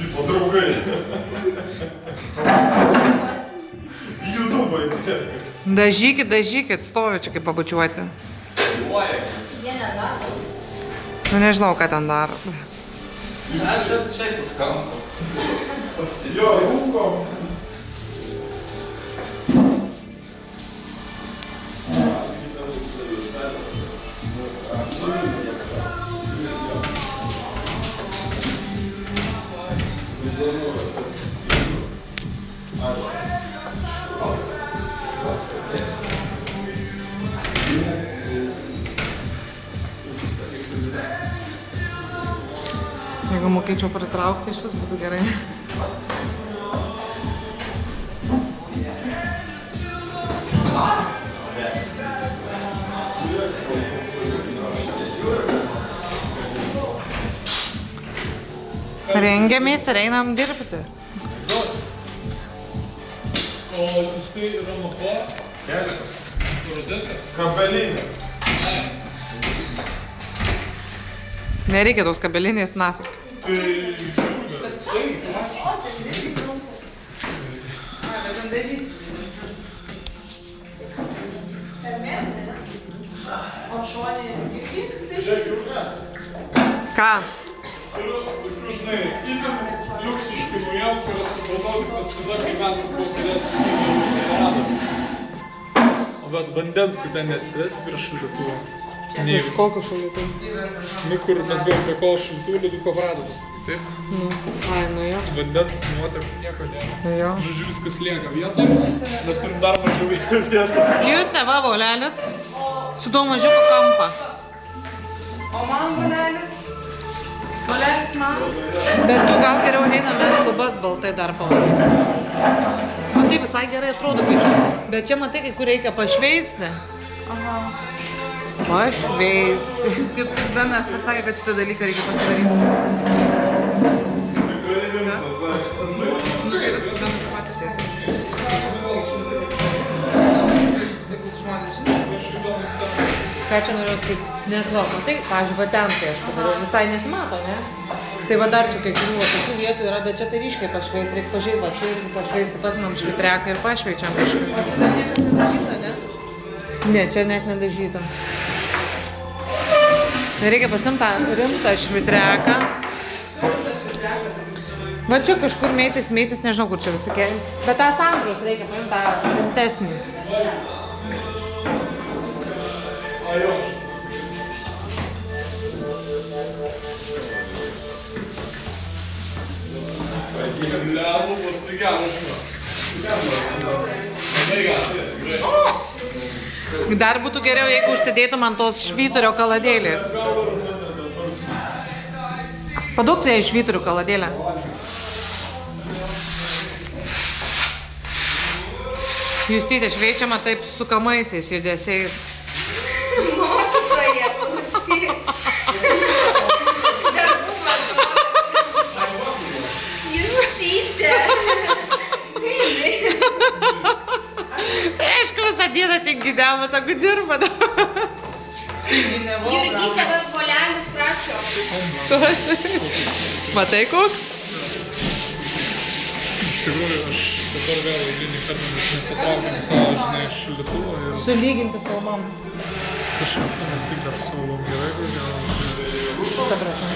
Tipo draugai. YouTube'ai. Dažykit, stovi čia kaip pabučiuoti. Jie nedaro. Nu nežinau, ką ten daro. Aš šiaip už kampo. Jo, rūkom. Jeigu mokėčiau pritraukti, iš vis būtų gerai. Rengiamės ir einam dirbti. O jisai yra nuo ko? Rozetė? Kabelinė. Nereikia tos kabelinės nafik. Tai... Taip, ačiū. Bet ten dažysis. O šonė irgi? Žiūrėk, Jurga. Ką? Aš turiu tokių, žinai, itin liuksiškų naujienų, kurias supratau tik tada, kai metus buvo kelias neradom. O bet vandens tai ten neatsivesi prie šaldytuvo. Iš kokio šaldytuvo? Nu, kur mes buvom prie kol šaldytuvo, ledų papradas. Taip? Ai, nu jo. Vandens, nuotekų, nieko nėra. Jo. Žodžiu, viskas lieka vietoje. Mes turim dar mažiau vietos. Jūs teva volelis su tuo mažiuku kampą. O man volelis? Volelis man? Bet tu gal geriau einame lubas baltai dar pavalysim. Matai, visai gerai atrodo, kai čia. Bet čia matai, kai kur reikia pašveisti. Aha. Pašveisti. Kaip tik Benas ir sakė, kad šitą dalyką reikia pasidaryti. Nu, tai viskas Benas tą patį sėti. Ką čia norėjau sakyti? Nes va, matai, pavyzdžiui, va ten tai aš padariau, visai nesimato, ne? Tai va dar čia kai kurių tokių vietų yra, bet čia tai ryškiai pašveisti, reikia pažiūrėti, va čia irgi pašveisti, pasimam švitreką ir pašveičiam kažkaip. Dažyta, ne? Ne, čia net nedažyta. Tai reikia pasimti tą rimtą švitreką. Va čia kažkur mėtis, nežinau kur čia visi keli. Bet tą sandrus reikia paimti tą rimtesnį. Levo, bus tai geras, žinau. Dar būtų geriau, jeigu užsidėtum ant tos švyturio kaladėlės. Paduok tai švyturių kaladėlę. Justytė šveičiama taip sukamaisiais judesiais. Mokytoja, klausyk. Darbų man. Justytė. Tai aišku, visą dieną tik gydama, tokiu dirba. Jurgytė, bet volelis prašo. Matai koks? Iš tikrųjų, aš dabar vėl eilinį kartą vis nepatraukiam tą, žinai, šaldytuvą ir... Sulyginti su albam. Kažkaip mes tik dar su albam gerai, gal... Ta prasme.